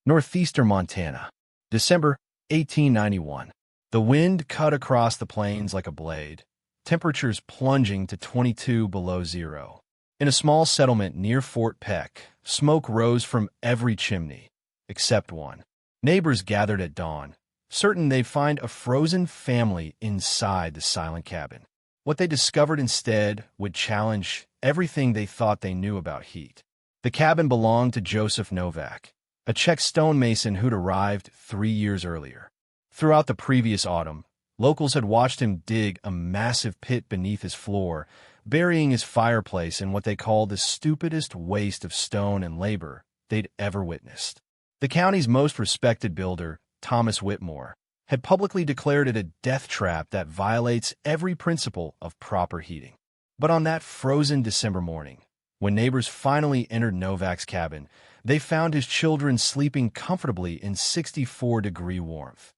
northeastern Montana. December 1891. The wind cut across the plains like a blade, temperatures plunging to 22 below zero. In a small settlement near Fort Peck, smoke rose from every chimney, except one. Neighbors gathered at dawn, certain they'd find a frozen family inside the silent cabin. What they discovered instead would challenge everything they thought they knew about heat. The cabin belonged to Joseph Novak, a Czech stonemason who'd arrived 3 years earlier. Throughout the previous autumn, locals had watched him dig a massive pit beneath his floor, burying his fireplace in what they called the stupidest waste of stone and labor they'd ever witnessed. The county's most respected builder, Thomas Whitmore, had publicly declared it a death trap that violates every principle of proper heating. But on that frozen December morning, when neighbors finally entered Novak's cabin, they found his children sleeping comfortably in 64-degree warmth,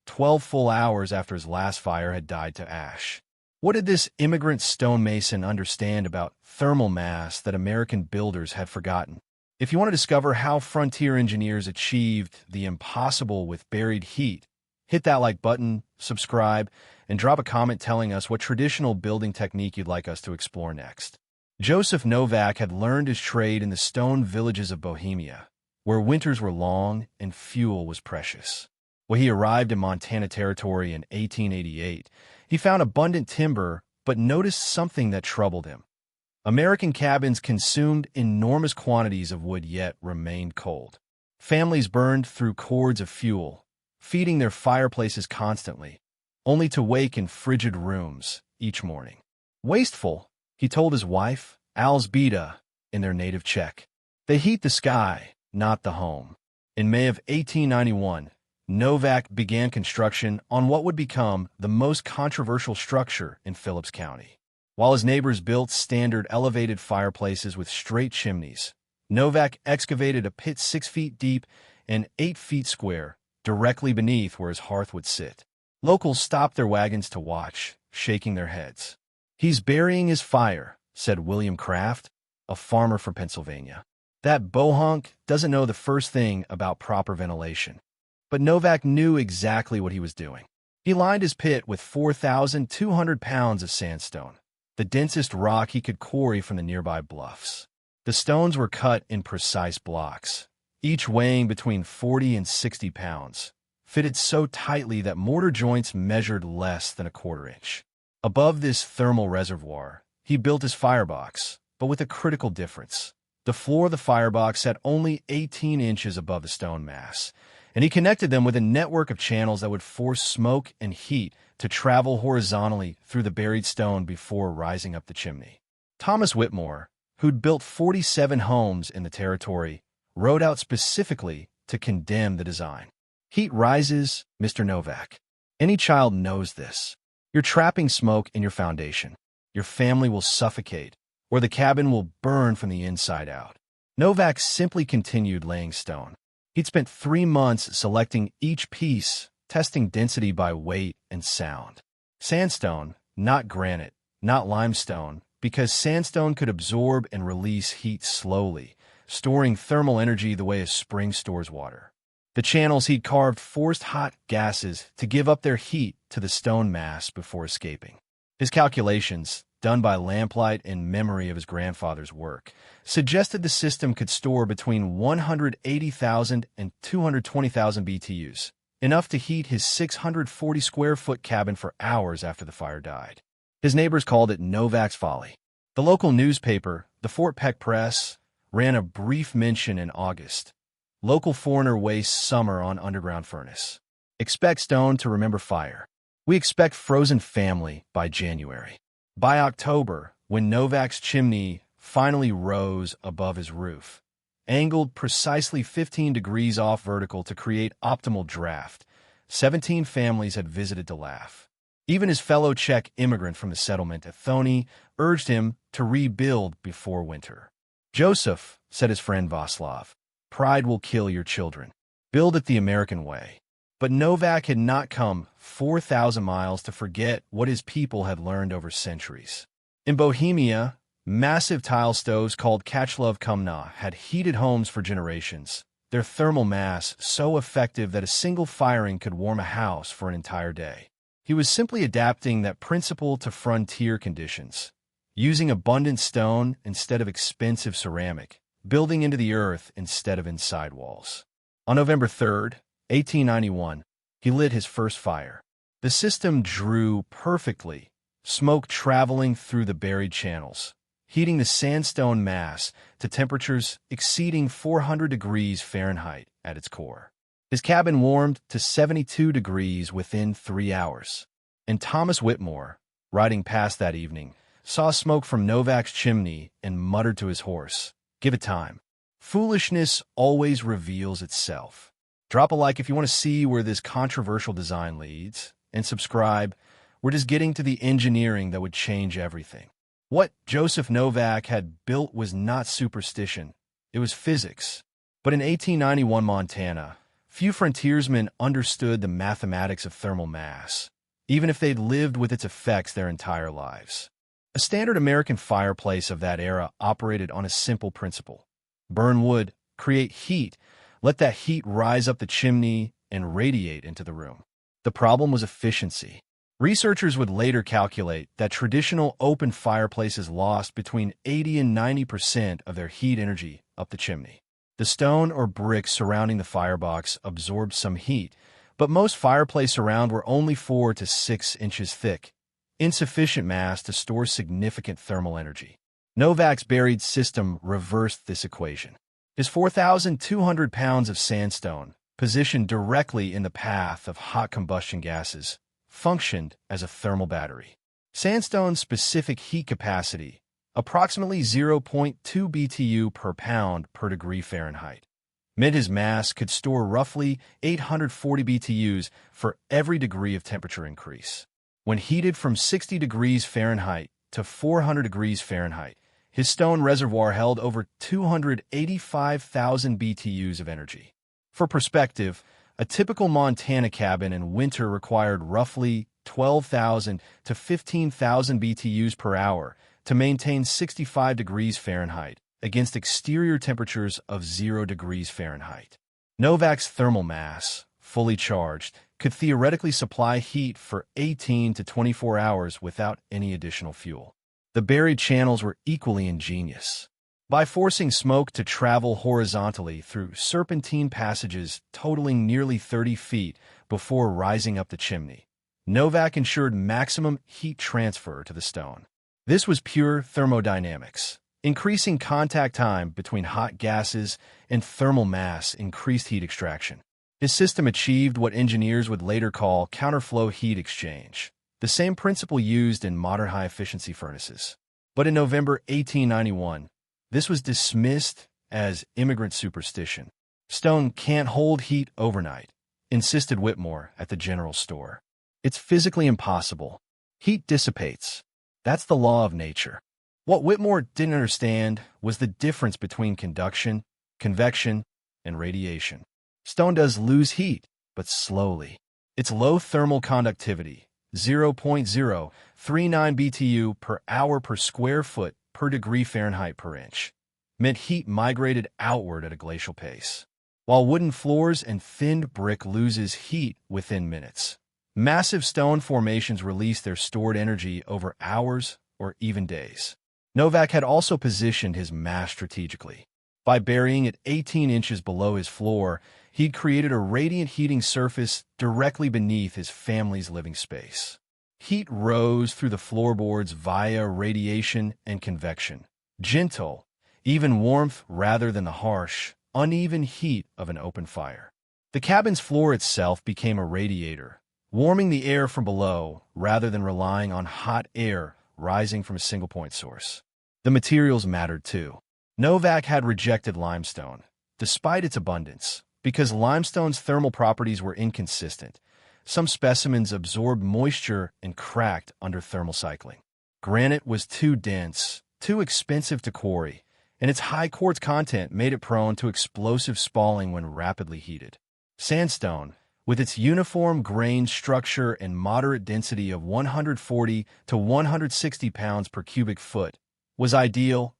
12 full hours after his last fire had died to ash. What did this immigrant stonemason understand about thermal mass that American builders had forgotten? If you want to discover how frontier engineers achieved the impossible with buried heat, hit that like button, subscribe, and drop a comment telling us what traditional building technique you'd like us to explore next. Joseph Novak had learned his trade in the stone villages of Bohemia, where winters were long and fuel was precious. When he arrived in Montana Territory in 1888, he found abundant timber but noticed something that troubled him. American cabins consumed enormous quantities of wood yet remained cold. Families burned through cords of fuel, feeding their fireplaces constantly, only to wake in frigid rooms each morning. Wasteful, he told his wife, Alzbeta, in their native Czech. They heat the sky, not the home. In May of 1891, Novak began construction on what would become the most controversial structure in Phillips County. While his neighbors built standard elevated fireplaces with straight chimneys, Novak excavated a pit 6 feet deep and 8 feet square, directly beneath where his hearth would sit. Locals stopped their wagons to watch, shaking their heads. "He's burying his fire," said William Kraft, a farmer from Pennsylvania. "That bohunk doesn't know the first thing about proper ventilation." But Novak knew exactly what he was doing. He lined his pit with 4,200 pounds of sandstone, the densest rock he could quarry from the nearby bluffs. The stones were cut in precise blocks, each weighing between 40 and 60 pounds, fitted so tightly that mortar joints measured less than a quarter-inch. Above this thermal reservoir, he built his firebox, but with a critical difference. The floor of the firebox sat only 18 inches above the stone mass, and he connected them with a network of channels that would force smoke and heat to travel horizontally through the buried stone before rising up the chimney. Thomas Whitmore, who'd built 47 homes in the territory, wrote out specifically to condemn the design. "Heat rises, Mr. Novak. Any child knows this. You're trapping smoke in your foundation. Your family will suffocate, or the cabin will burn from the inside out." Novak simply continued laying stone. He'd spent 3 months selecting each piece, testing density by weight and sound. Sandstone, not granite, not limestone, because sandstone could absorb and release heat slowly, storing thermal energy the way a spring stores water. The channels he'd carved forced hot gases to give up their heat to the stone mass before escaping. His calculations, done by lamplight in memory of his grandfather's work, suggested the system could store between 180,000 and 220,000 BTUs, enough to heat his 640-square-foot cabin for hours after the fire died. His neighbors called it Novak's folly. The local newspaper, the Fort Peck Press, ran a brief mention in August. "Local foreigner wastes summer on underground furnace. Expect stone to remember fire. We expect frozen family by January." By October, when Novak's chimney finally rose above his roof, angled precisely 15 degrees off vertical to create optimal draft, 17 families had visited to laugh. Even his fellow Czech immigrant from the settlement at Thony urged him to rebuild before winter. "Joseph," said his friend Vaslav, "pride will kill your children. Build it the American way." But Novak had not come 4,000 miles to forget what his people had learned over centuries. In Bohemia, massive tile stoves called Kachlov Kumna had heated homes for generations, their thermal mass so effective that a single firing could warm a house for an entire day. He was simply adapting that principle to frontier conditions, using abundant stone instead of expensive ceramic, building into the earth instead of inside walls. On November 3rd, 1891, he lit his first fire. The system drew perfectly, smoke traveling through the buried channels, heating the sandstone mass to temperatures exceeding 400 degrees Fahrenheit at its core. His cabin warmed to 72 degrees within 3 hours. And Thomas Whitmore, riding past that evening, saw smoke from Novak's chimney and muttered to his horse, "Give it time. Foolishness always reveals itself." Drop a like if you want to see where this controversial design leads, and subscribe. We're just getting to the engineering that would change everything. What Joseph Novak had built was not superstition, it was physics. But in 1891 Montana, few frontiersmen understood the mathematics of thermal mass, even if they'd lived with its effects their entire lives. A standard American fireplace of that era operated on a simple principle. Burn wood, create heat, let that heat rise up the chimney and radiate into the room. The problem was efficiency. Researchers would later calculate that traditional open fireplaces lost between 80 and 90% of their heat energy up the chimney. The stone or brick surrounding the firebox absorbed some heat, but most fireplaces around were only 4 to 6 inches thick, insufficient mass to store significant thermal energy. Novak's buried system reversed this equation. His 4,200 pounds of sandstone, positioned directly in the path of hot combustion gases, functioned as a thermal battery. Sandstone's specific heat capacity, approximately 0.2 BTU per pound per degree Fahrenheit, meant his mass could store roughly 840 BTUs for every degree of temperature increase. When heated from 60 degrees Fahrenheit to 400 degrees Fahrenheit, his stone reservoir held over 285,000 BTUs of energy. For perspective, a typical Montana cabin in winter required roughly 12,000 to 15,000 BTUs per hour to maintain 65 degrees Fahrenheit against exterior temperatures of 0 degrees Fahrenheit. Novak's thermal mass, fully charged, could theoretically supply heat for 18 to 24 hours without any additional fuel. The buried channels were equally ingenious. By forcing smoke to travel horizontally through serpentine passages totaling nearly 30 feet before rising up the chimney, Novak ensured maximum heat transfer to the stone. This was pure thermodynamics. Increasing contact time between hot gases and thermal mass increased heat extraction. His system achieved what engineers would later call counterflow heat exchange, the same principle used in modern high-efficiency furnaces. But in November 1891, this was dismissed as immigrant superstition. "Stone can't hold heat overnight," insisted Whitmore at the general store. "It's physically impossible. Heat dissipates. That's the law of nature." What Whitmore didn't understand was the difference between conduction, convection, and radiation. Stone does lose heat, but slowly. Its low thermal conductivity, 0.039 BTU per hour per square foot per degree Fahrenheit per inch, meant heat migrated outward at a glacial pace. While wooden floors and thinned brick loses heat within minutes, massive stone formations release their stored energy over hours or even days. Novak had also positioned his mass strategically. By burying it 18 inches below his floor, he'd created a radiant heating surface directly beneath his family's living space. Heat rose through the floorboards via radiation and convection. Gentle, even warmth rather than the harsh, uneven heat of an open fire. The cabin's floor itself became a radiator, warming the air from below rather than relying on hot air rising from a single-point source. The materials mattered too. Novak had rejected limestone, despite its abundance, because limestone's thermal properties were inconsistent. Some specimens absorbed moisture and cracked under thermal cycling. Granite was too dense, too expensive to quarry, and its high quartz content made it prone to explosive spalling when rapidly heated. Sandstone, with its uniform grain structure and moderate density of 140 to 160 pounds per cubic foot, was ideal,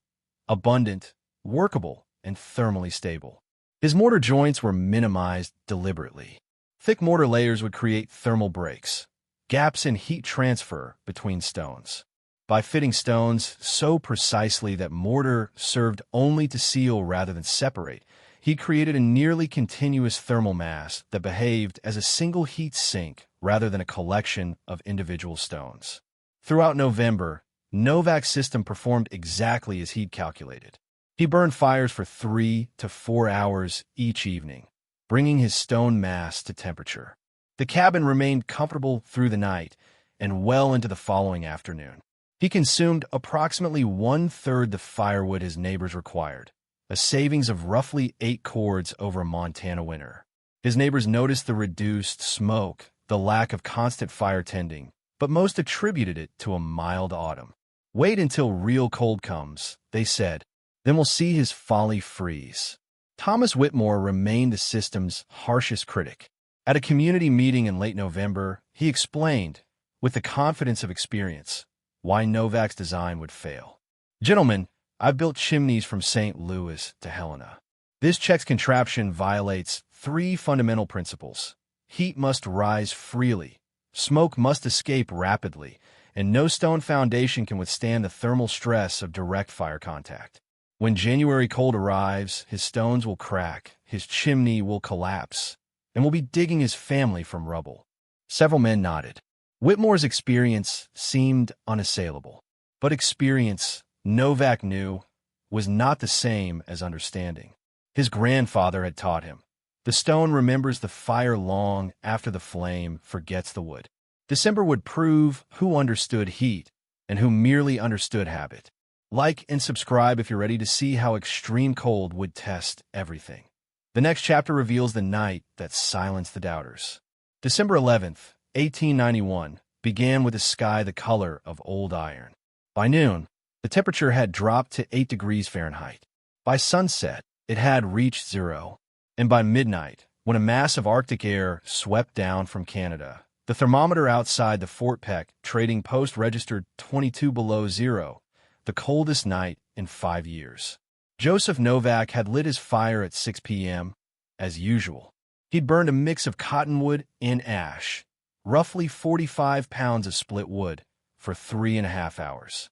abundant, workable, and thermally stable. His mortar joints were minimized deliberately. Thick mortar layers would create thermal breaks, gaps in heat transfer between stones. By fitting stones so precisely that mortar served only to seal rather than separate, he created a nearly continuous thermal mass that behaved as a single heat sink rather than a collection of individual stones. Throughout November, Novak's system performed exactly as he'd calculated. He burned fires for 3 to 4 hours each evening, bringing his stone mass to temperature. The cabin remained comfortable through the night and well into the following afternoon. He consumed approximately one-third the firewood his neighbors required, a savings of roughly 8 cords over a Montana winter. His neighbors noticed the reduced smoke, the lack of constant fire tending, but most attributed it to a mild autumn. "Wait until real cold comes," they said. "Then we'll see his folly freeze." Thomas Whitmore remained the system's harshest critic. At a community meeting in late November, he explained, with the confidence of experience, why Novak's design would fail. "Gentlemen, I've built chimneys from St. Louis to Helena. This Czech's contraption violates 3 fundamental principles. Heat must rise freely, smoke must escape rapidly, and no stone foundation can withstand the thermal stress of direct fire contact. When January cold arrives, his stones will crack, his chimney will collapse, and we'll be digging his family from rubble." Several men nodded. Whitmore's experience seemed unassailable. But experience, Novak knew, was not the same as understanding. His grandfather had taught him. The stone remembers the fire long after the flame forgets the wood. December would prove who understood heat and who merely understood habit. Like and subscribe if you're ready to see how extreme cold would test everything. The next chapter reveals the night that silenced the doubters. December 11th, 1891, began with a sky the color of old iron. By noon, the temperature had dropped to 8 degrees Fahrenheit. By sunset, it had reached 0. And by midnight, when a mass of Arctic air swept down from Canada, the thermometer outside the Fort Peck trading post registered 22 below 0, the coldest night in 5 years. Joseph Novak had lit his fire at 6 p.m., as usual. He'd burned a mix of cottonwood and ash, roughly 45 pounds of split wood, for 3.5 hours.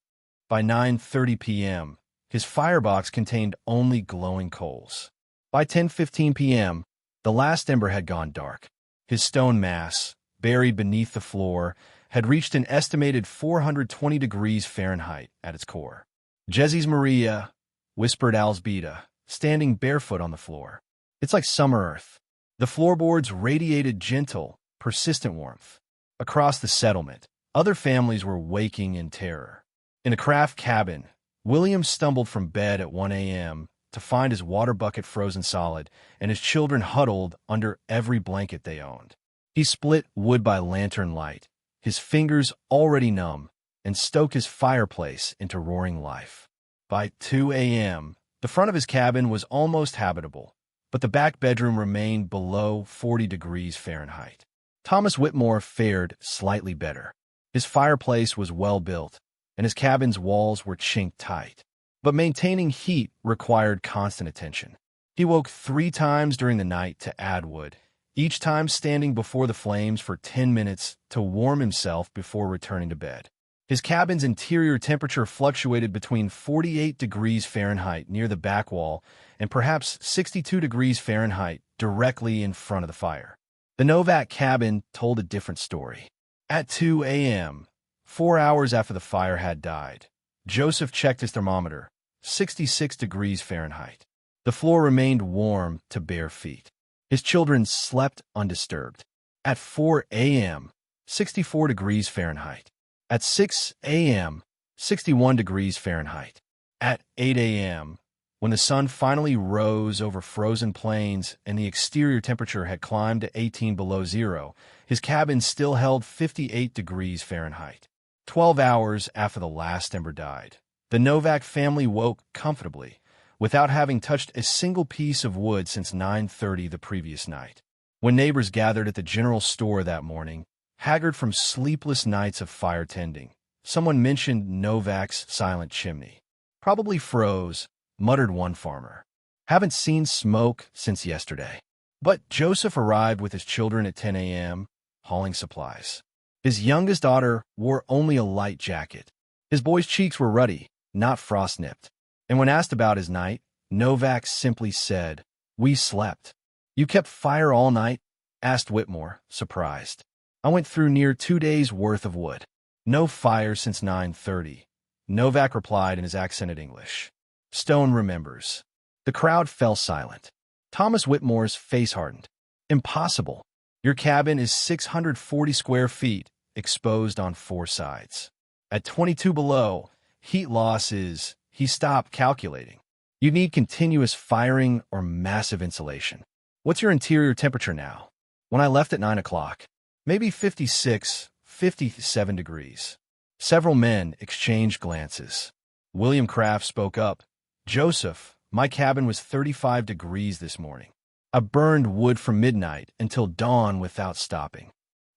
By 9:30 p.m., his firebox contained only glowing coals. By 10:15 p.m., the last ember had gone dark. His stone mass, buried beneath the floor, had reached an estimated 420 degrees Fahrenheit at its core. "Jesus Maria," whispered Alzbeta, standing barefoot on the floor. "It's like summer earth." The floorboards radiated gentle, persistent warmth. Across the settlement, other families were waking in terror. In a craft cabin, William stumbled from bed at 1 a.m. to find his water bucket frozen solid and his children huddled under every blanket they owned. He split wood by lantern light, his fingers already numb, and stoked his fireplace into roaring life. By 2 a.m., the front of his cabin was almost habitable, but the back bedroom remained below 40 degrees Fahrenheit. Thomas Whitmore fared slightly better. His fireplace was well built, and his cabin's walls were chinked tight. But maintaining heat required constant attention. He woke 3 times during the night to add wood, each time standing before the flames for 10 minutes to warm himself before returning to bed. His cabin's interior temperature fluctuated between 48 degrees Fahrenheit near the back wall and perhaps 62 degrees Fahrenheit directly in front of the fire. The Novak cabin told a different story. At 2 a.m., 4 hours after the fire had died, Joseph checked his thermometer, 66 degrees Fahrenheit. The floor remained warm to bare feet. His children slept undisturbed. At 4 a.m., 64 degrees Fahrenheit. At 6 a.m., 61 degrees Fahrenheit. At 8 a.m., when the sun finally rose over frozen plains and the exterior temperature had climbed to 18 below 0, his cabin still held 58 degrees Fahrenheit. 12 hours after the last ember died, the Novak family woke comfortably, without having touched a single piece of wood since 9:30 the previous night. When neighbors gathered at the general store that morning, haggard from sleepless nights of fire tending, someone mentioned Novak's silent chimney. "Probably froze," muttered one farmer. Haven't seen smoke since yesterday. But Joseph arrived with his children at 10 a.m., hauling supplies. His youngest daughter wore only a light jacket. His boy's cheeks were ruddy, not frost-nipped. And when asked about his night, Novak simply said, "We slept." "You kept fire all night?" asked Whitmore, surprised. "I went through near 2 days' worth of wood." "No fire since 9:30, Novak replied in his accented English. Stone remembers. The crowd fell silent. Thomas Whitmore's face hardened. "Impossible. Your cabin is 640 square feet, exposed on 4 sides. At 22 below, heat loss is..." He stopped calculating. "You need continuous firing or massive insulation." "What's your interior temperature now?" "When I left at 9 o'clock, maybe 56, 57 degrees. Several men exchanged glances. William Kraft spoke up. "Joseph, my cabin was 35 degrees this morning. I burned wood from midnight until dawn without stopping."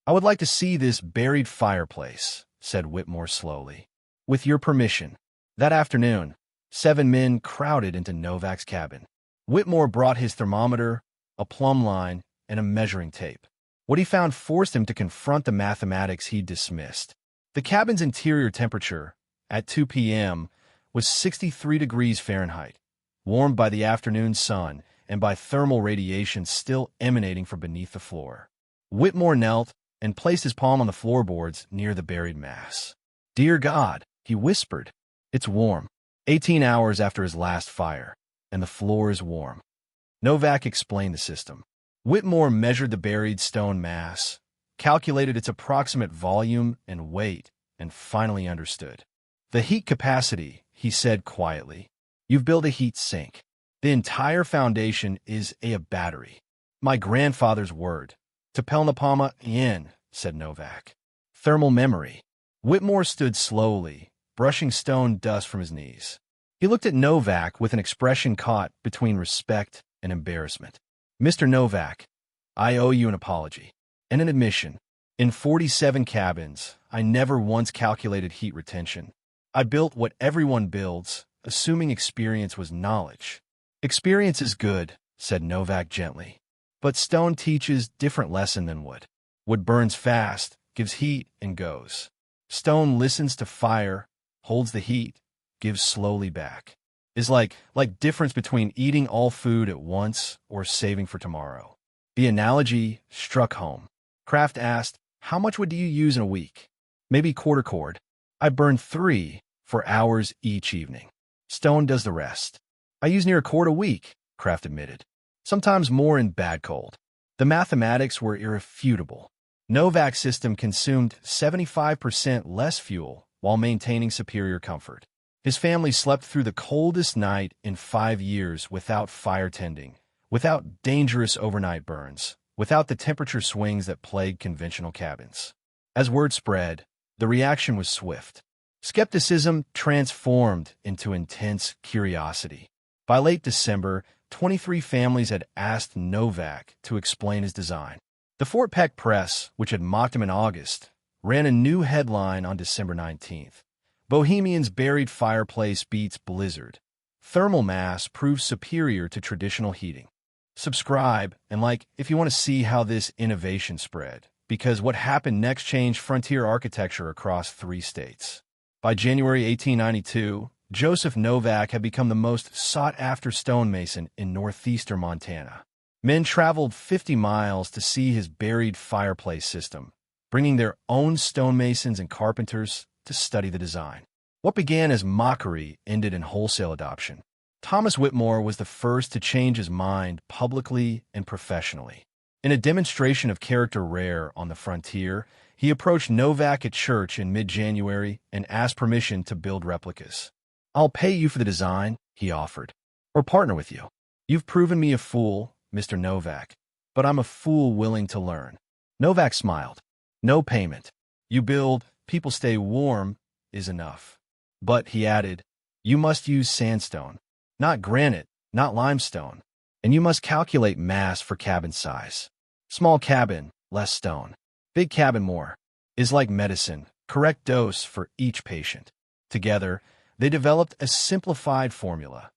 "I would like to see this buried fireplace," said Whitmore slowly. "With your permission." That afternoon, 7 men crowded into Novak's cabin. Whitmore brought his thermometer, a plumb line, and a measuring tape. What he found forced him to confront the mathematics he'd dismissed. The cabin's interior temperature, at 2 p.m., was 63 degrees Fahrenheit, warmed by the afternoon sun and by thermal radiation still emanating from beneath the floor. Whitmore knelt and placed his palm on the floorboards near the buried mass. "Dear God," he whispered, "it's warm. 18 hours after his last fire, and the floor is warm." Novak explained the system. Whitmore measured the buried stone mass, calculated its approximate volume and weight, and finally understood. "The heat capacity," he said quietly. "You've built a heat sink. The entire foundation is a battery." "My grandfather's word. Tepelnapama yin," said Novak. "Thermal memory." Whitmore stood slowly, brushing stone dust from his knees. He looked at Novak with an expression caught between respect and embarrassment. "Mr. Novak, I owe you an apology and an admission. In 47 cabins, I never once calculated heat retention. I built what everyone builds, assuming experience was knowledge." "Experience is good," said Novak gently. "But stone teaches different lesson than wood. Wood burns fast, gives heat, and goes. Stone listens to fire, holds the heat, gives slowly back. Is like difference between eating all food at once or saving for tomorrow." The analogy struck home. Kraft asked, "How much wood do you use in a week?" "Maybe quarter cord. I burn 3 for hours each evening. Stone does the rest." "I use near a cord a week," Kraft admitted. "Sometimes more in bad cold." The mathematics were irrefutable. Novak's system consumed 75% less fuel while maintaining superior comfort. His family slept through the coldest night in 5 years without fire tending, without dangerous overnight burns, without the temperature swings that plague conventional cabins. As word spread, the reaction was swift. Skepticism transformed into intense curiosity. By late December, 23 families had asked Novak to explain his design. The Fort Peck Press, which had mocked him in August, ran a new headline on December 19th. "Bohemian's buried fireplace beats blizzard. Thermal mass proves superior to traditional heating." Subscribe and like if you want to see how this innovation spread, because what happened next changed frontier architecture across 3 states. By January 1892, Joseph Novak had become the most sought-after stonemason in northeastern Montana. Men traveled 50 miles to see his buried fireplace system, bringing their own stonemasons and carpenters to study the design. What began as mockery ended in wholesale adoption. Thomas Whitmore was the first to change his mind publicly and professionally. In a demonstration of character rare on the frontier, he approached Novak at church in mid-January and asked permission to build replicas. "I'll pay you for the design," he offered, "or partner with you. You've proven me a fool, Mr. Novak, but I'm a fool willing to learn." Novak smiled. "No payment. You build, people stay warm is enough." "But," he added, "you must use sandstone, not granite, not limestone, and you must calculate mass for cabin size. Small cabin, less stone. Big cabin, more. Is like medicine, correct dose for each patient." Together, they developed a simplified formula,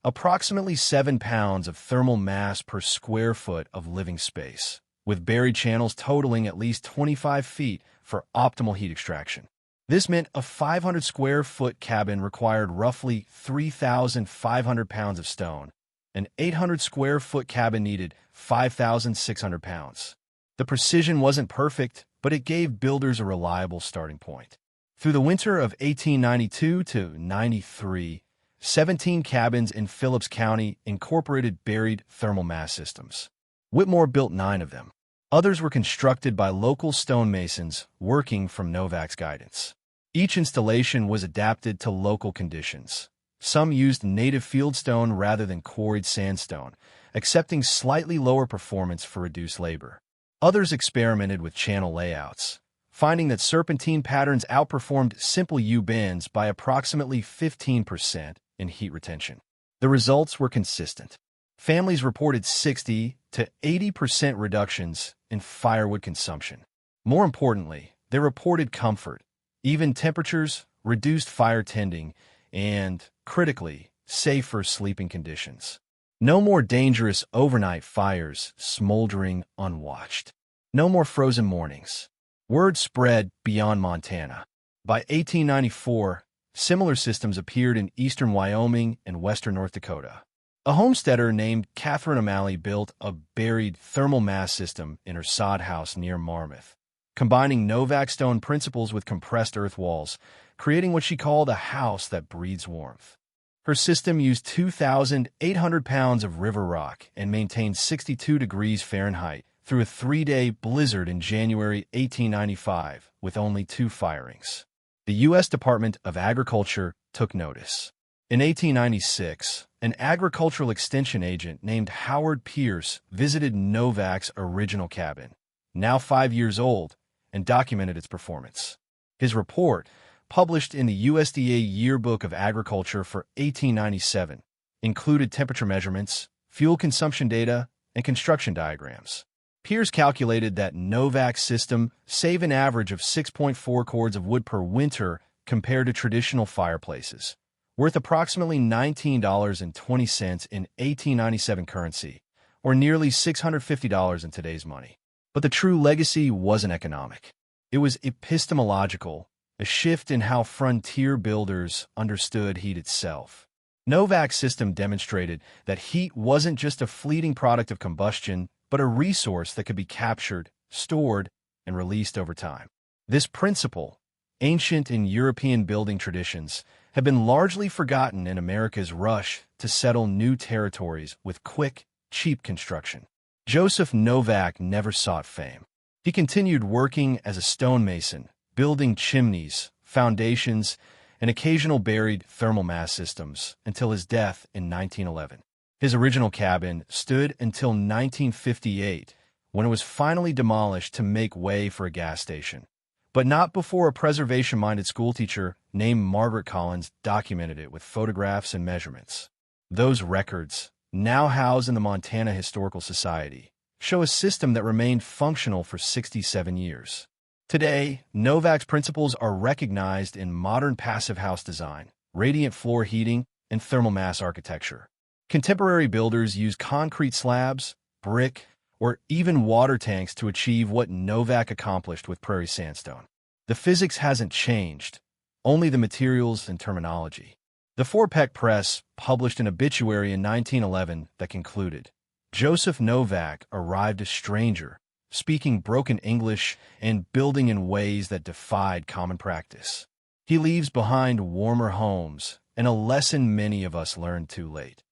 approximately 7 pounds of thermal mass per square foot of living space, with buried channels totaling at least 25 feet for optimal heat extraction. This meant a 500 square foot cabin required roughly 3,500 pounds of stone. An 800 square foot cabin needed 5,600 pounds. The precision wasn't perfect, but it gave builders a reliable starting point. Through the winter of 1892 to 93, 17 cabins in Phillips County incorporated buried thermal mass systems. Whitmore built 9 of them. Others were constructed by local stonemasons working from Novak's guidance. Each installation was adapted to local conditions. Some used native fieldstone rather than quarried sandstone, accepting slightly lower performance for reduced labor. Others experimented with channel layouts, finding that serpentine patterns outperformed simple U-bends by approximately 15% in heat retention. The results were consistent. Families reported 60 to 80% reductions in firewood consumption. More importantly, they reported comfort, even temperatures, reduced fire tending, and, critically, safer sleeping conditions. No more dangerous overnight fires smoldering unwatched. No more frozen mornings. Word spread beyond Montana. By 1894, similar systems appeared in eastern Wyoming and western North Dakota. A homesteader named Catherine O'Malley built a buried thermal mass system in her sod house near Marmarth, combining Novak stone principles with compressed earth walls, creating what she called a house that breathes warmth. Her system used 2,800 pounds of river rock and maintained 62 degrees Fahrenheit through a 3-day blizzard in January 1895 with only 2 firings. The U.S. Department of Agriculture took notice. In 1896, an agricultural extension agent named Howard Pierce visited Novak's original cabin, now 5 years old, and documented its performance. His report, published in the USDA Yearbook of Agriculture for 1897, included temperature measurements, fuel consumption data, and construction diagrams. Pierce calculated that Novak's system saved an average of 6.4 cords of wood per winter compared to traditional fireplaces, worth approximately $19.20 in 1897 currency, or nearly $650 in today's money. But the true legacy wasn't economic. It was epistemological, a shift in how frontier builders understood heat itself. Novak's system demonstrated that heat wasn't just a fleeting product of combustion, but a resource that could be captured, stored, and released over time. This principle, ancient in European building traditions, had been largely forgotten in America's rush to settle new territories with quick, cheap construction. Joseph Novak never sought fame. He continued working as a stonemason, building chimneys, foundations, and occasional buried thermal mass systems until his death in 1911. His original cabin stood until 1958, when it was finally demolished to make way for a gas station. But not before a preservation-minded schoolteacher named Margaret Collins documented it with photographs and measurements. Those records, now housed in the Montana Historical Society, show a system that remained functional for 67 years. Today, Novak's principles are recognized in modern passive house design, radiant floor heating, and thermal mass architecture. Contemporary builders use concrete slabs, brick, or even water tanks to achieve what Novak accomplished with prairie sandstone. The physics hasn't changed, only the materials and terminology. The Four-Peck Press published an obituary in 1911 that concluded, Joseph Novak arrived a stranger, speaking broken English and building in ways that defied common practice. He leaves behind warmer homes and a lesson many of us learned too late,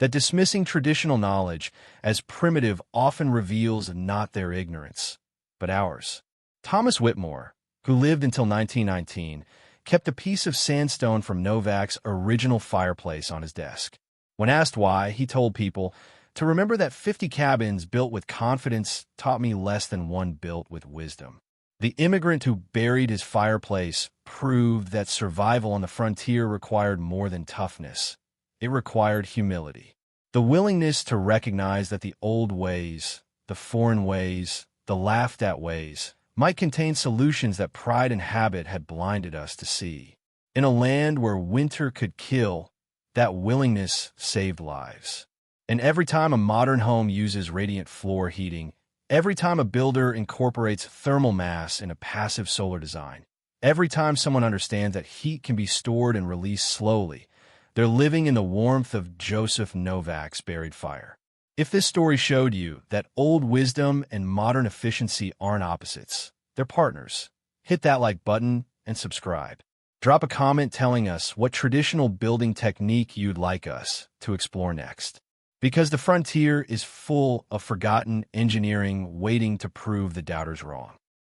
that dismissing traditional knowledge as primitive often reveals not their ignorance, but ours. Thomas Whitmore, who lived until 1919, kept a piece of sandstone from Novak's original fireplace on his desk. When asked why, he told people, to remember that 50 cabins built with confidence taught me less than one built with wisdom. The immigrant who buried his fireplace proved that survival on the frontier required more than toughness. It required humility. The willingness to recognize that the old ways, the foreign ways, the laughed-at ways, might contain solutions that pride and habit had blinded us to see. In a land where winter could kill, That willingness saved lives. And every time a modern home uses radiant floor heating, every time a builder incorporates thermal mass in a passive solar design, every time someone understands that heat can be stored and released slowly, they're living in the warmth of Joseph Novak's buried fire. If this story showed you that old wisdom and modern efficiency aren't opposites, they're partners, hit that like button and subscribe. Drop a comment telling us what traditional building technique you'd like us to explore next. Because the frontier is full of forgotten engineering waiting to prove the doubters wrong.